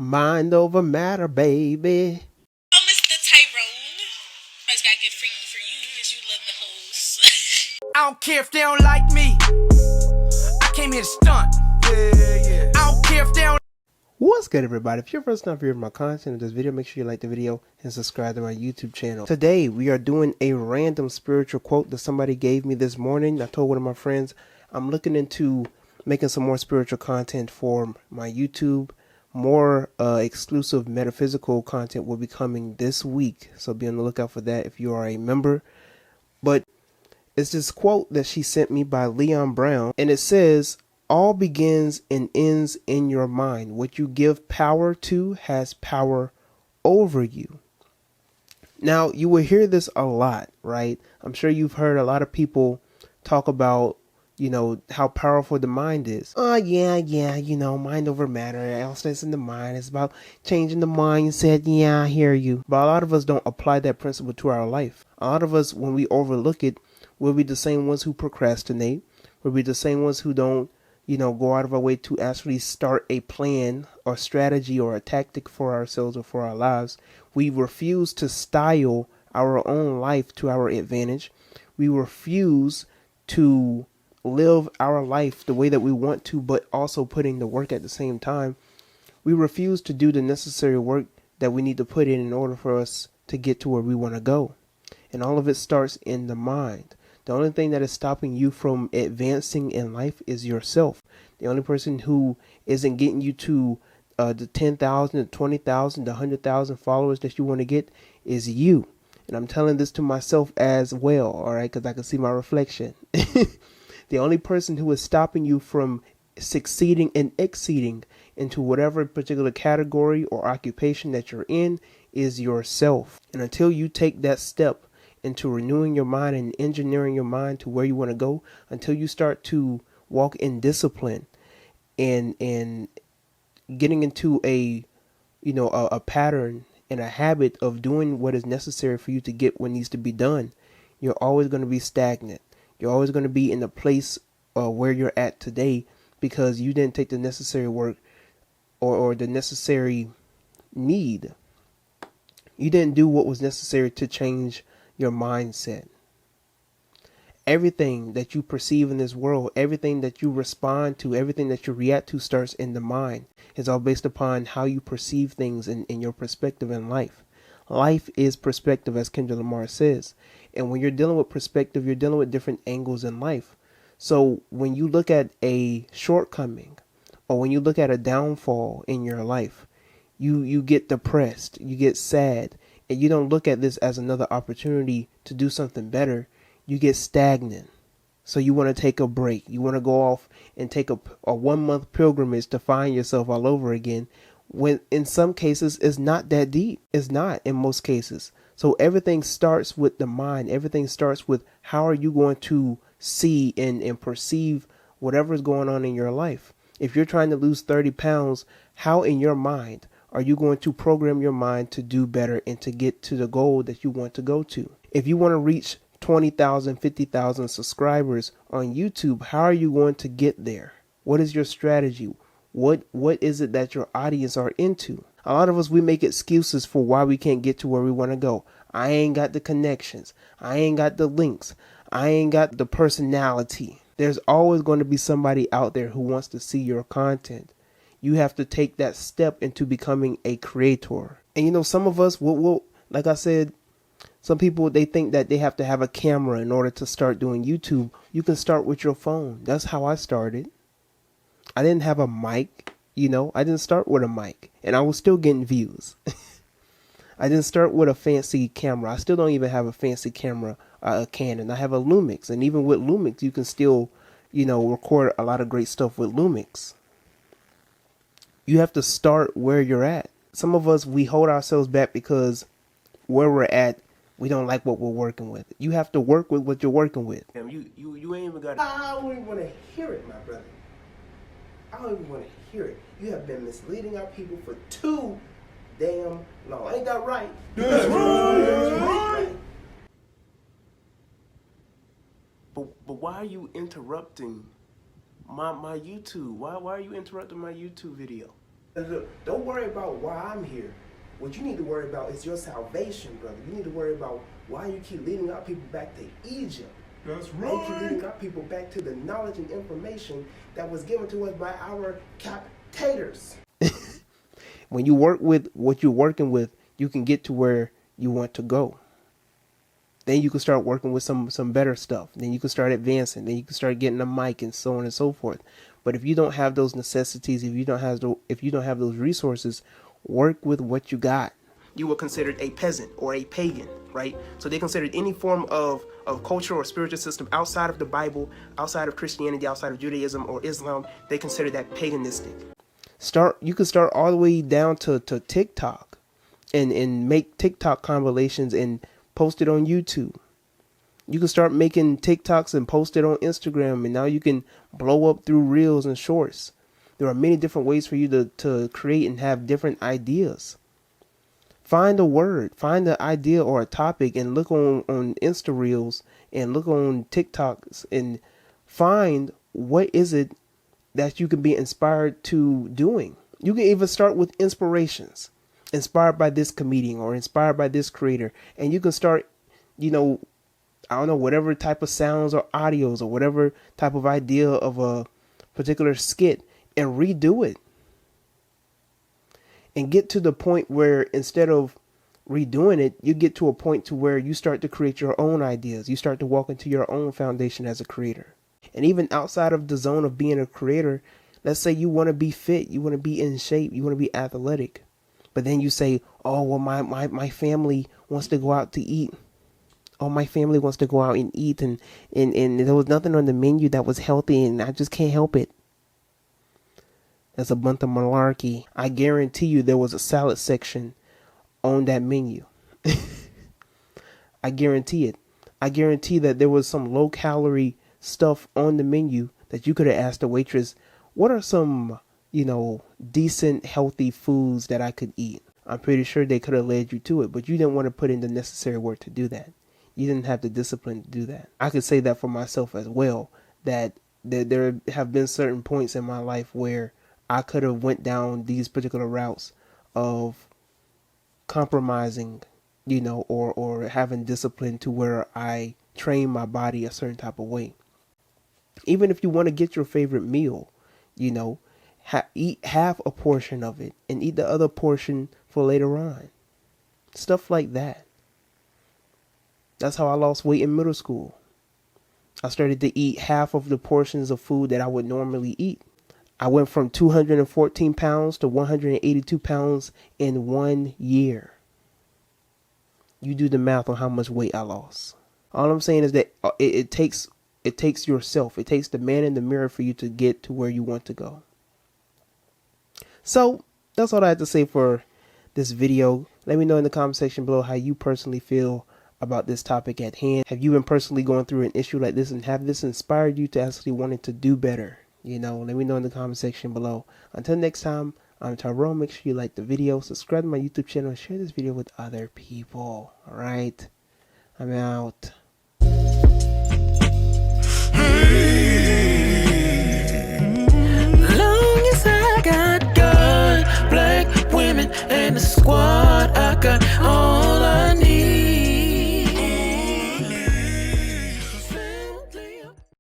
Mind over matter, baby. Oh, Mr. Tyrone. I just gotta get freaky for you because you love the hoes. I don't care if they don't like me. I came here to stunt. Yeah. I don't care if they don't. What's good, everybody? If you're first time viewing my content in this video, make sure you like the video and subscribe to my YouTube channel. Today, we are doing a random spiritual quote that somebody gave me this morning. I told one of my friends I'm looking into making some more spiritual content for my YouTube. More exclusive metaphysical content will be coming this week, so be on the lookout for that if you are a member. But it's this quote that she sent me by Leon Brown, and it says, "All begins and ends in your mind. What you give power to has power over you." Now, you will hear this a lot, right? I'm sure you've heard a lot of people talk about, how powerful the mind is. Oh, yeah, mind over matter. All starts in the mind. It's about changing the mindset. Yeah, I hear you. But a lot of us don't apply that principle to our life. A lot of us, when we overlook it, we'll be the same ones who procrastinate. We'll be the same ones who don't, go out of our way to actually start a plan or strategy or a tactic for ourselves or for our lives. We refuse to style our own life to our advantage. We refuse to live our life the way that we want to, but also putting the work at the same time. We refuse to do the necessary work that we need to put in order for us to get to where we want to go. And all of it starts in the mind. The only thing that is stopping you from advancing in life is yourself. The only person who isn't getting you to the 10,000, the 20,000, the 100,000 followers that you want to get is you. And I'm telling this to myself as well, all right, because I can see my reflection. The only person who is stopping you from succeeding and exceeding into whatever particular category or occupation that you're in is yourself. And until you take that step into renewing your mind and engineering your mind to where you want to go, until you start to walk in discipline and getting into a pattern and a habit of doing what is necessary for you to get what needs to be done, you're always going to be stagnant. You're always going to be in the place where you're at today because you didn't take the necessary work or the necessary need. You didn't do what was necessary to change your mindset. Everything that you perceive in this world, everything that you respond to, everything that you react to starts in the mind. It's all based upon how you perceive things in your perspective in life. Life is perspective, as Kendra Lamar says. And when you're dealing with perspective, you're dealing with different angles in life. So when you look at a shortcoming or when you look at a downfall in your life, you get depressed, you get sad, and you don't look at this as another opportunity to do something better. You get stagnant. So you want to take a break. You want to go off and take a 1 month pilgrimage to find yourself all over again. When in some cases it's not that deep. It's not in most cases. So everything starts with the mind. Everything starts with how are you going to see and perceive whatever is going on in your life. If you're trying to lose 30 pounds, how in your mind are you going to program your mind to do better and to get to the goal that you want to go to? If you want to reach 20,000, 50,000 subscribers on YouTube, how are you going to get there? What is your strategy? What is it that your audience are into? A lot of us, we make excuses for why we can't get to where we want to go. I ain't got the connections. I ain't got the links. I ain't got the personality. There's always going to be somebody out there who wants to see your content. You have to take that step into becoming a creator. And some of us will, like I said, some people, they think that they have to have a camera in order to start doing YouTube. You can start with your phone. That's how I started. I didn't have a mic, I didn't start with a mic and I was still getting views. I didn't start with a fancy camera. I still don't even have a fancy camera, a Canon. I have a Lumix, and even with Lumix, you can still, record a lot of great stuff with Lumix. You have to start where you're at. Some of us, we hold ourselves back because where we're at, we don't like what we're working with. You have to work with what you're working with. You ain't even got to. I don't even want to hear it, my brother. I don't even want to hear it. You have been misleading our people for too damn long. Ain't that right? That's right. But why are you interrupting my YouTube? Why are you interrupting my YouTube video? Don't worry about why I'm here. What you need to worry about is your salvation, brother. You need to worry about why you keep leading our people back to Egypt. That's Why you keep leading our people back to the knowledge and information that was given to us by our captators. When you work with what you're working with, you can get to where you want to go. Then you can start working with some better stuff. Then you can start advancing. Then you can start getting a mic and so on and so forth. But if you don't have those necessities, if you don't have those resources, work with what you got. You were considered a peasant or a pagan, right? So they considered any form of culture or spiritual system outside of the Bible, outside of Christianity, outside of Judaism or Islam, they consider that paganistic. You can start all the way down to TikTok and make TikTok compilations and post it on YouTube. You can start making TikToks and post it on Instagram, and now you can blow up through Reels and Shorts. There are many different ways for you to create and have different ideas. Find a word, find an idea or a topic, and look on Insta Reels and look on TikToks and find what is it that you can be inspired to doing. You can even start with inspirations. Inspired by this comedian or inspired by this creator. And you can start, whatever type of sounds or audios or whatever type of idea of a particular skit and redo it. And get to the point where instead of redoing it, you get to a point to where you start to create your own ideas. You start to walk into your own foundation as a creator. And even outside of the zone of being a creator, let's say you want to be fit, you want to be in shape, you want to be athletic. But then you say, oh, well, my family wants to go out to eat. Oh, my family wants to go out and eat. And there was nothing on the menu that was healthy and I just can't help it. That's a bunch of malarkey. I guarantee you there was a salad section on that menu. I guarantee it. I guarantee that there was some low calorie stuff on the menu that you could have asked the waitress, what are some, decent, healthy foods that I could eat? I'm pretty sure they could have led you to it, but you didn't want to put in the necessary work to do that. You didn't have the discipline to do that. I could say that for myself as well, that there have been certain points in my life where I could have went down these particular routes of compromising, or having discipline to where I train my body a certain type of way. Even if you want to get your favorite meal, eat half a portion of it and eat the other portion for later on. Stuff like that. That's how I lost weight in middle school. I started to eat half of the portions of food that I would normally eat. I went from 214 pounds to 182 pounds in 1 year. You do the math on how much weight I lost. All I'm saying is that it takes yourself. It takes the man in the mirror for you to get to where you want to go. So that's all I have to say for this video. Let me know in the comment section below how you personally feel about this topic at hand. Have you been personally going through an issue like this, and have this inspired you to actually wanting to do better? Let me know in the comment section below. Until next time, I'm Tyrone. Make sure you like the video, subscribe to my YouTube channel, and share this video with other people. All right, I'm out.